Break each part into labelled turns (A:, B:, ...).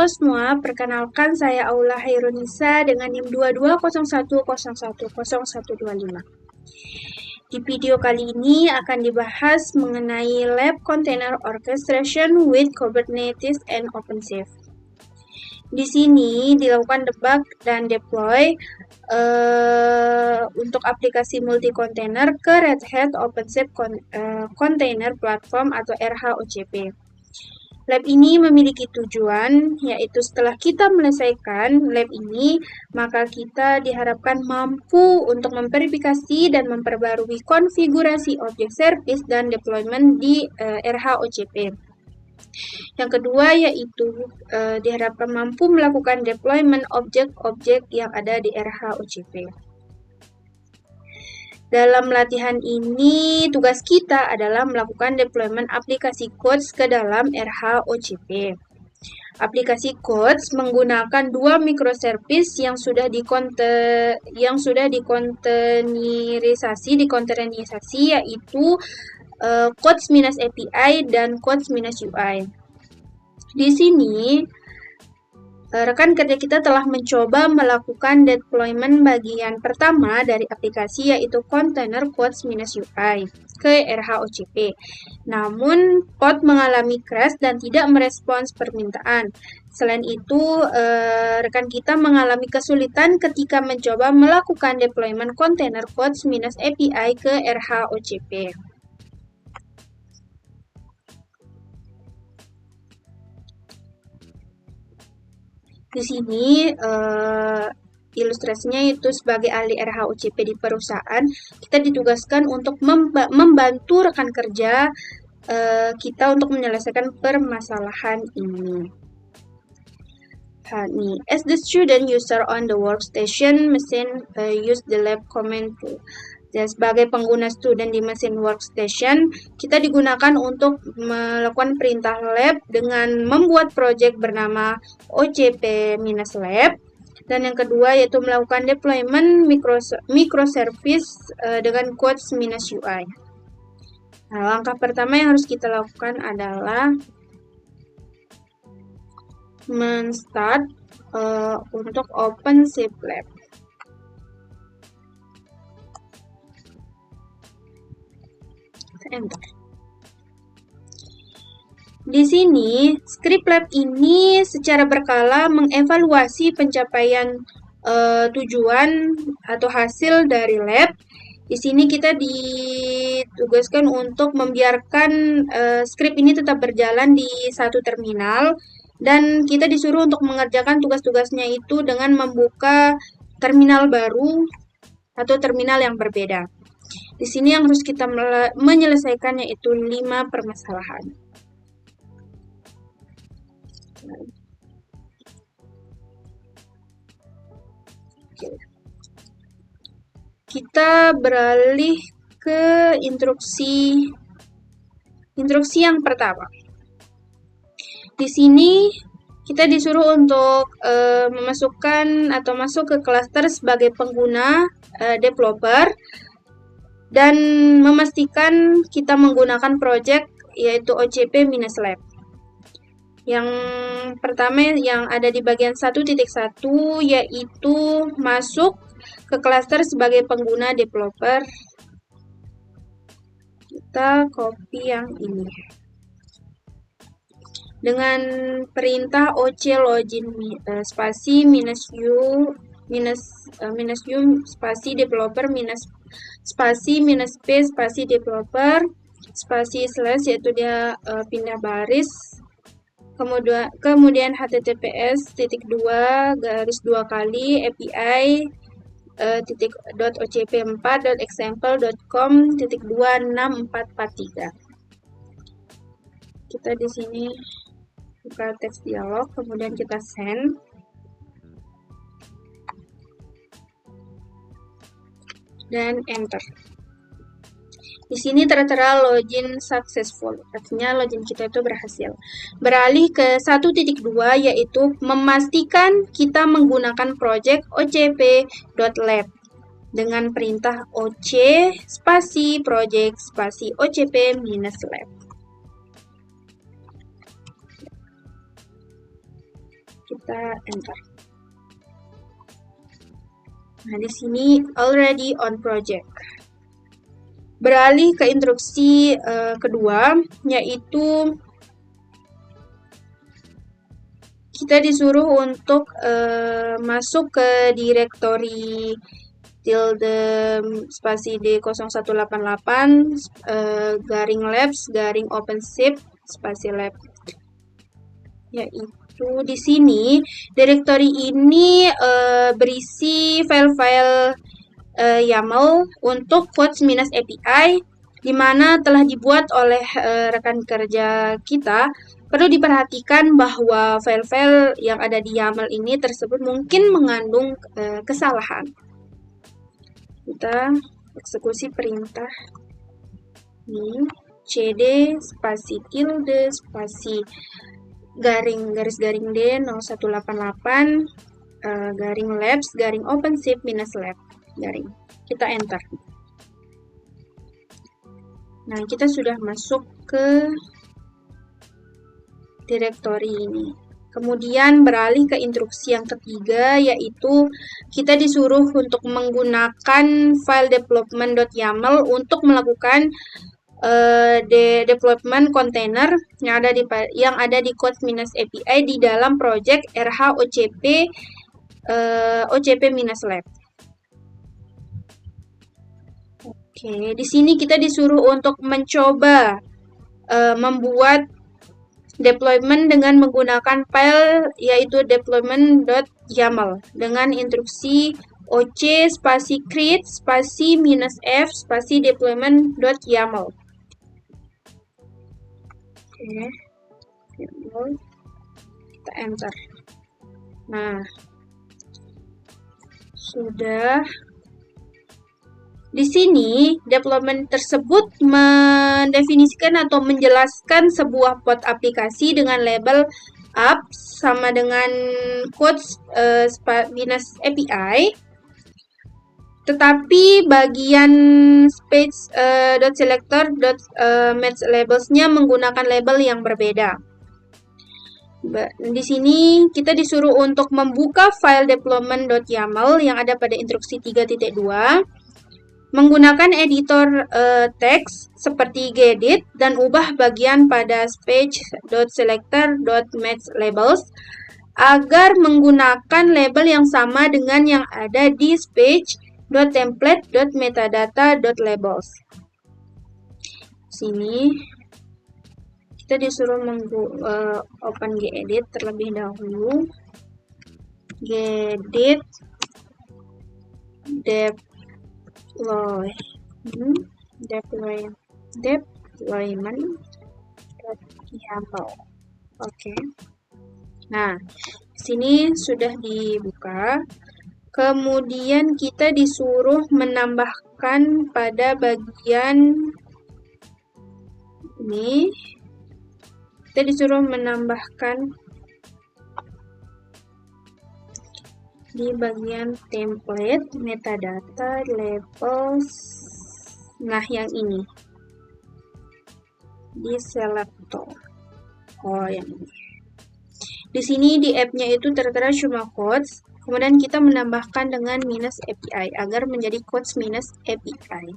A: Halo semua, perkenalkan saya Aula Hairunisa dengan NIM 2201010125. Di video kali ini akan dibahas mengenai Lab Container Orchestration with Kubernetes and OpenShift. Di sini dilakukan debug dan deploy untuk aplikasi multi-container ke Red Hat OpenShift Container Platform atau RHOCP. Lab ini memiliki tujuan, yaitu setelah kita menyelesaikan lab ini, maka kita diharapkan mampu untuk memverifikasi dan memperbarui konfigurasi objek service dan deployment di RHOCP. Yang kedua yaitu diharapkan mampu melakukan deployment objek-objek yang ada di RHOCP. Dalam latihan ini, tugas kita adalah melakukan deployment aplikasi codes ke dalam RHOCP. Aplikasi codes menggunakan dua microservice yang sudah dikontainerisasi, yaitu codes-API dan codes-UI. Di sini, rekan kerja kita telah mencoba melakukan deployment bagian pertama dari aplikasi yaitu container codes-UI ke RHOCP. Namun, pod mengalami crash dan tidak merespons permintaan. Selain itu, rekan kita mengalami kesulitan ketika mencoba melakukan deployment container codes-API ke RHOCP. Di sini ilustrasinya itu sebagai ahli RHOCP di perusahaan, kita ditugaskan untuk membantu rekan kerja kita untuk menyelesaikan permasalahan ini. As the student user on the workstation machine use the lab command tool. Dan sebagai pengguna student di mesin workstation, kita digunakan untuk melakukan perintah lab dengan membuat project bernama OCP-lab. Dan yang kedua yaitu melakukan deployment microservice dengan codes-UI. Nah, langkah pertama yang harus kita lakukan adalah men-start untuk OpenShift Lab. Enter. Di sini, script lab ini secara berkala mengevaluasi pencapaian tujuan atau hasil dari lab. Di sini kita ditugaskan untuk membiarkan script ini tetap berjalan di satu terminal dan kita disuruh untuk mengerjakan tugas-tugasnya itu dengan membuka terminal baru atau terminal yang berbeda. Di sini yang harus kita menyelesaikan yaitu 5 permasalahan. Kita beralih ke instruksi yang pertama. Di sini kita disuruh untuk memasukkan atau masuk ke klaster sebagai pengguna developer dan memastikan kita menggunakan project yaitu OCP-lab. Yang pertama yang ada di bagian 1.1 yaitu masuk ke klaster sebagai pengguna developer. Kita copy yang ini. Dengan perintah oc login spasi -u spasi developer spasi -p spasi developer spasi slash yaitu dia pindah baris, kemudian https://2 API .ocp4.example.com.26443. Kita di sini buka teks dialog, kemudian kita send. Dan enter. Di sini tertera login successful, artinya login kita itu berhasil. Beralih ke 1.2 yaitu memastikan kita menggunakan project ocp.lab dengan perintah oc spasi project spasi ocp-lab. kita enter. Nah, di sini already on project. Beralih ke instruksi kedua, yaitu kita disuruh untuk masuk ke direktori tilde spasi D0188 garing labs garing OpenShift spasi lab. Yaitu di sini direktori ini berisi file-file YAML untuk codes-API di mana telah dibuat oleh rekan kerja kita. Perlu diperhatikan bahwa file-file yang ada di YAML ini tersebut mungkin mengandung kesalahan. Kita eksekusi perintah ini cd spasi tilde spasi garis garing D0188 garing labs garing OpenShift -lab garing. Kita enter. Nah, kita sudah masuk ke direktori ini. Kemudian beralih ke instruksi yang ketiga, yaitu kita disuruh untuk menggunakan file development.yaml untuk melakukan development container yang ada di codes-API di dalam project RH OCP-lab. Oke, di sini kita disuruh untuk mencoba membuat deployment dengan menggunakan file yaitu deployment.yaml dengan instruksi oc spasi create spasi -f spasi deployment.yaml. Oke, kita enter. Nah, sudah. Di sini, deployment tersebut mendefinisikan atau menjelaskan sebuah pod aplikasi dengan label apps sama dengan codes -API. Tetapi bagian .selector.matchLabels-nya menggunakan label yang berbeda. Di sini kita disuruh untuk membuka file deployment.yaml yang ada pada instruksi 3.2. Menggunakan editor teks seperti gedit dan ubah bagian pada page.selector.matchLabels agar menggunakan label yang sama dengan yang ada di page.template.metadata.labels. Sini kita disuruh open gedit terlebih dahulu. Gedit deployment.yaml. Oke. Nah, sini sudah dibuka. Kemudian kita disuruh menambahkan pada bagian ini. Kita disuruh menambahkan di bagian template, metadata, labels. Nah, yang ini. Di selector. Oh, yang ini. Di sini di app-nya itu tertera cuma codes, kemudian kita menambahkan dengan -API agar menjadi codes -API.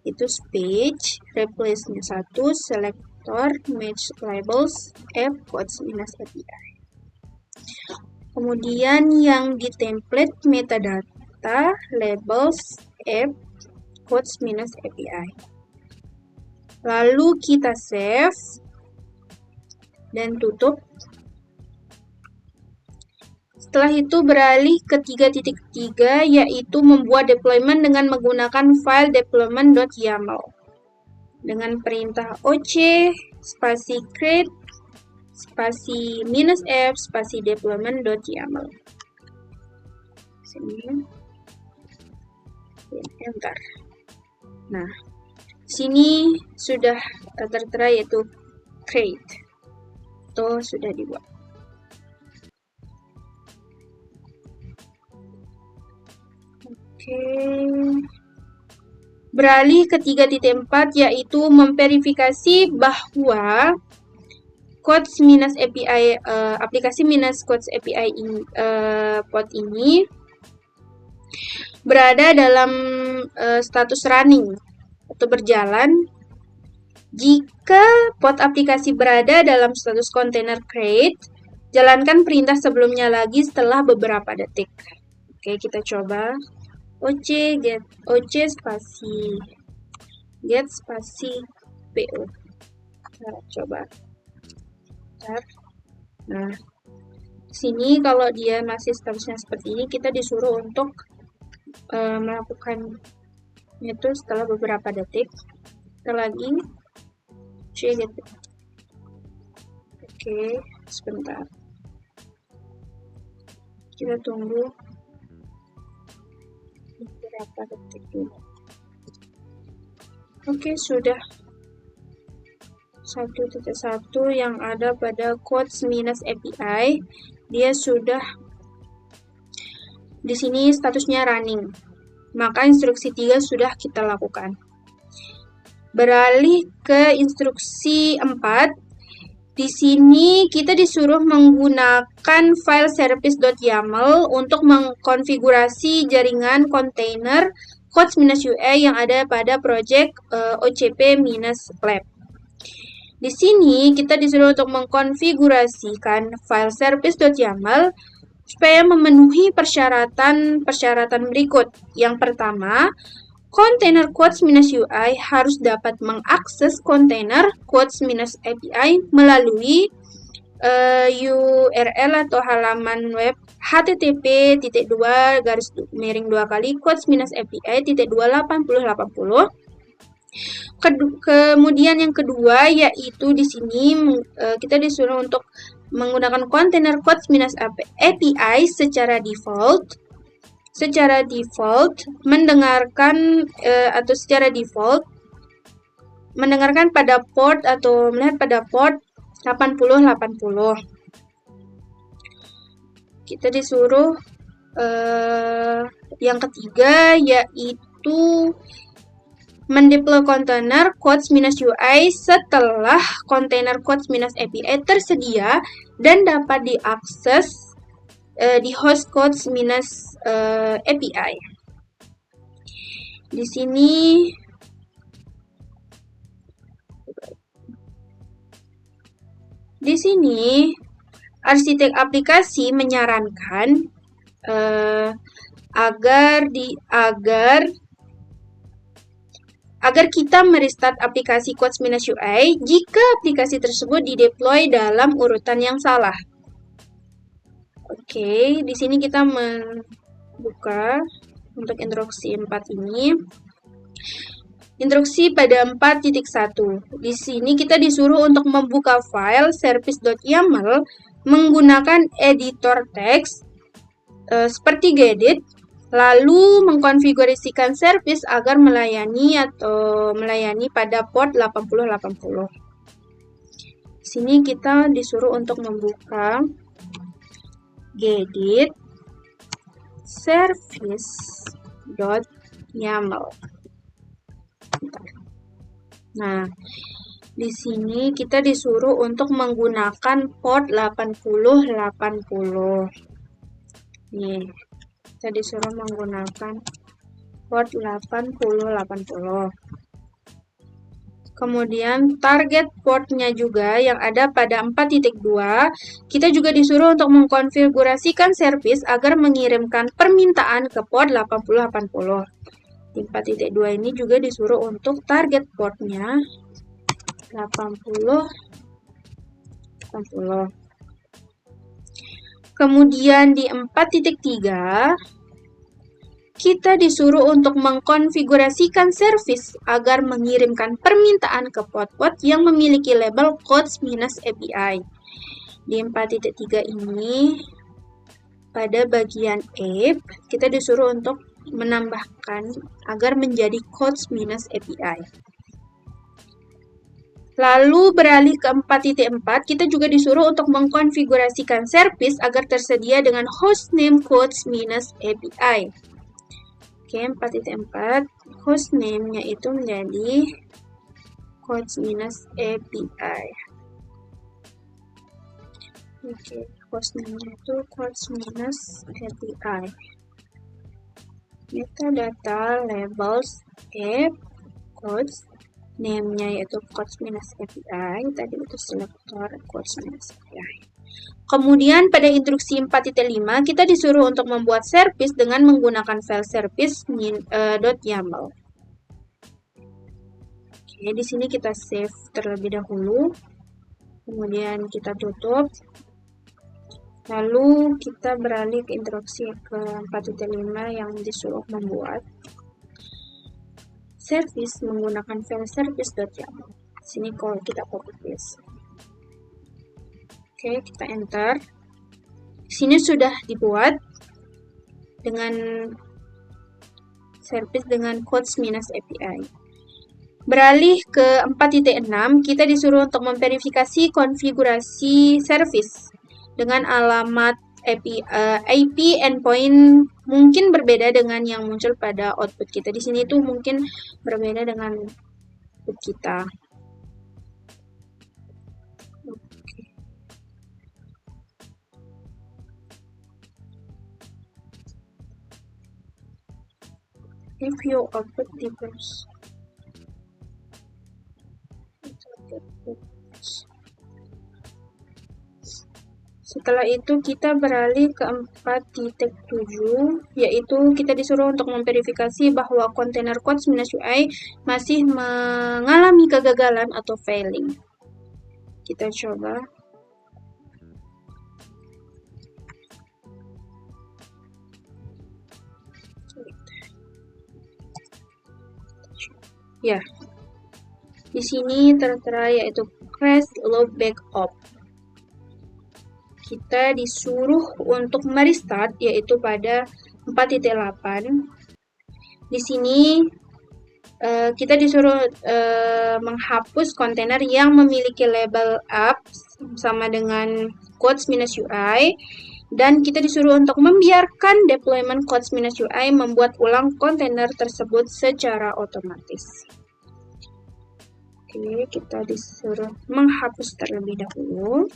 A: Itu page, replace-nya 1, selector, match labels, app, codes -API. Kemudian yang di template metadata, labels, app, codes -API. Lalu kita save dan tutup. Setelah itu beralih ke 3.3 yaitu membuat deployment dengan menggunakan file deployment.yaml dengan perintah oc spasi create spasi -f spasi deployment.yaml. Sini. Enter. Nah, sini sudah tertera yaitu create. Itu sudah dibuat. Oke. Beralih ke 3.4 yaitu memverifikasi bahwa quotes minus API aplikasi minus quotes API pod ini berada dalam status running atau berjalan jika pod aplikasi berada dalam status container create. Jalankan perintah sebelumnya lagi setelah beberapa detik. Oke, kita coba. oc get spasi po. Nah, coba. Nah, sini kalau dia masih statusnya seperti ini, kita disuruh untuk melakukan itu setelah beberapa detik. Kita lagi get. Oke, sebentar. Kita tunggu beberapa detik dulu. Oke, sudah 1.1 yang ada pada quotes minus API, dia sudah di sini statusnya running. Maka instruksi 3 sudah kita lakukan. Beralih ke instruksi 4. Di sini kita disuruh menggunakan file service.yaml untuk mengkonfigurasi jaringan kontainer quotes-ui yang ada pada project ocp-lab. Di sini kita disuruh untuk mengkonfigurasikan file service.yaml supaya memenuhi persyaratan berikut. Yang pertama, kontainer quotes-ui harus dapat mengakses kontainer quotes-API melalui URL atau halaman web http://quotes-api.2.8080. Kemudian yang kedua yaitu di sini kita disuruh untuk menggunakan kontainer quotes-API secara default mendengarkan pada port atau melihat pada port 8080. Kita disuruh yang ketiga yaitu mendeploy kontainer quotes-ui setelah kontainer quotes-API tersedia dan dapat diakses di host quotes-API. Di sini arsitek aplikasi menyarankan agar kita merestart aplikasi quotes-ui jika aplikasi tersebut dideploy dalam urutan yang salah. Oke, di sini kita membuka untuk instruksi 4 ini. Instruksi pada 4.1. Di sini kita disuruh untuk membuka file service.yaml menggunakan editor teks seperti gedit, lalu mengkonfigurasikan service agar melayani pada port 8080. Di sini kita disuruh untuk membuka gedit service.yaml. Nah, di sini kita disuruh untuk menggunakan port 8080. Nih, kita disuruh menggunakan port 8080. Kemudian target portnya juga yang ada pada 4.2, kita juga disuruh untuk mengkonfigurasikan service agar mengirimkan permintaan ke port 8080. Di 4.2 ini juga disuruh untuk target portnya 8080. Kemudian di 4.3, kita disuruh untuk mengkonfigurasikan service agar mengirimkan permintaan ke port-port yang memiliki label quotes-API. Di 4.3 ini, pada bagian app, kita disuruh untuk menambahkan agar menjadi quotes-API. Lalu beralih ke 4.4, kita juga disuruh untuk mengkonfigurasikan service agar tersedia dengan hostname quotes-API. Oke, 4.4, hostname-nya itu menjadi quotes-API. Oke, course name-nya itu course minus API. Metadata labels app course name-nya yaitu course minus API, tadi itu selektor course minus API. Kemudian pada instruksi 4.5 kita disuruh untuk membuat service dengan menggunakan file service.yaml. Oke, di sini kita save terlebih dahulu. Kemudian kita tutup. Lalu kita beralih ke instruksi ke 4.5 yang disuruh membuat service menggunakan file service.yaml. Sini kalau kita copy paste. Oke, kita enter. Sini sudah dibuat dengan service dengan codes minus API. Beralih ke 4.6, kita disuruh untuk memverifikasi konfigurasi service dengan alamat IP endpoint mungkin berbeda dengan yang muncul pada output kita. Di sini itu mungkin berbeda dengan output kita. If your output differs. Setelah itu kita beralih ke 4.7, yaitu kita disuruh untuk memverifikasi bahwa kontainer codes-UI masih mengalami kegagalan atau failing. Kita coba. Ya, di sini tertera yaitu crash loopback op. Kita disuruh untuk merestart yaitu pada 4.8. Di sini kita disuruh menghapus kontainer yang memiliki label apps sama dengan codes-UI dan kita disuruh untuk membiarkan deployment codes-UI membuat ulang kontainer tersebut secara otomatis. Oke, kita disuruh menghapus terlebih dahulu.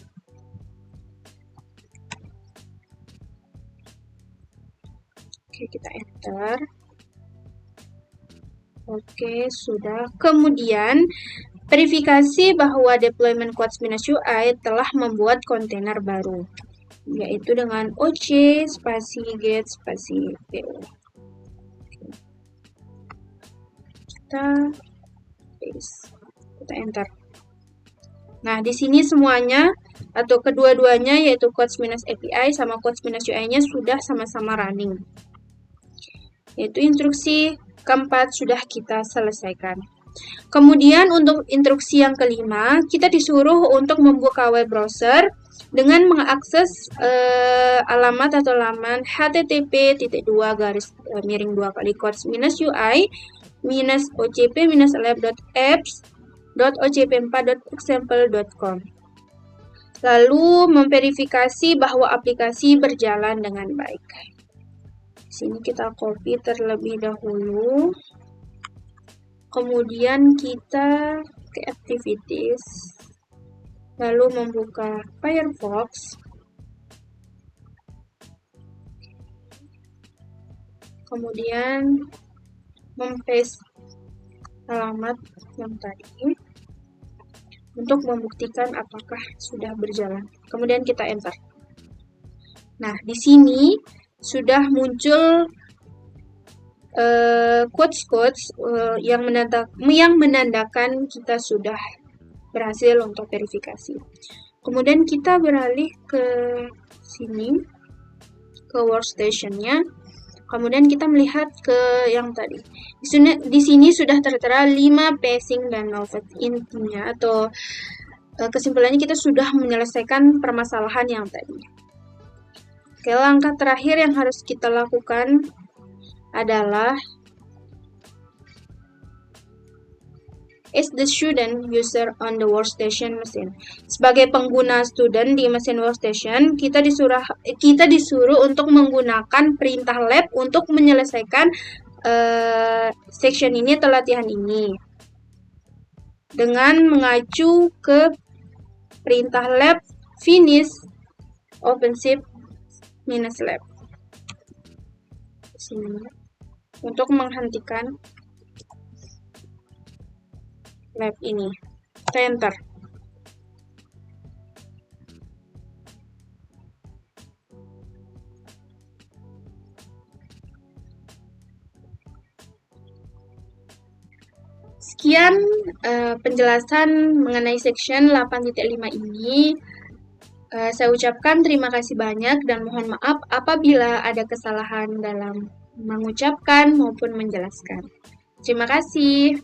A: Oke, kita enter. Oke, sudah. Kemudian, verifikasi bahwa deployment codes-UI telah membuat kontainer baru, yaitu dengan OC spasi get spasi PO. Kita paste, kita enter. Nah, di sini semuanya atau kedua-duanya yaitu codes-API sama codes-UI-nya sudah sama-sama running. Yaitu instruksi keempat sudah kita selesaikan. Kemudian untuk instruksi yang kelima, kita disuruh untuk membuka web browser dengan mengakses alamat atau laman http://ocp-lab.apps.ocp4.example.com. Lalu memverifikasi bahwa aplikasi berjalan dengan baik. Di sini kita copy terlebih dahulu. Kemudian kita ke activities. Lalu membuka Firefox. Kemudian mempaste alamat yang tadi untuk membuktikan apakah sudah berjalan. Kemudian kita enter. Nah, di sini sudah muncul quotes yang menandakan kita sudah berhasil untuk verifikasi. Kemudian kita beralih ke sini, ke workstation-nya. Kemudian kita melihat ke yang tadi. Di sini sudah tertera 5 phishing dan malware. Intinya atau kesimpulannya kita sudah menyelesaikan permasalahan yang tadi. Oke, langkah terakhir yang harus kita lakukan adalah as the student user on the workstation machine. Sebagai pengguna student di mesin workstation, kita disuruh untuk menggunakan perintah lab untuk menyelesaikan section ini atau latihan ini. Dengan mengacu ke perintah lab finish OpenShift minus lab. Sini. Untuk menghentikan lab ini. Kita enter. Sekian penjelasan mengenai section 8.5 ini. Saya ucapkan terima kasih banyak dan mohon maaf apabila ada kesalahan dalam mengucapkan maupun menjelaskan. Terima kasih.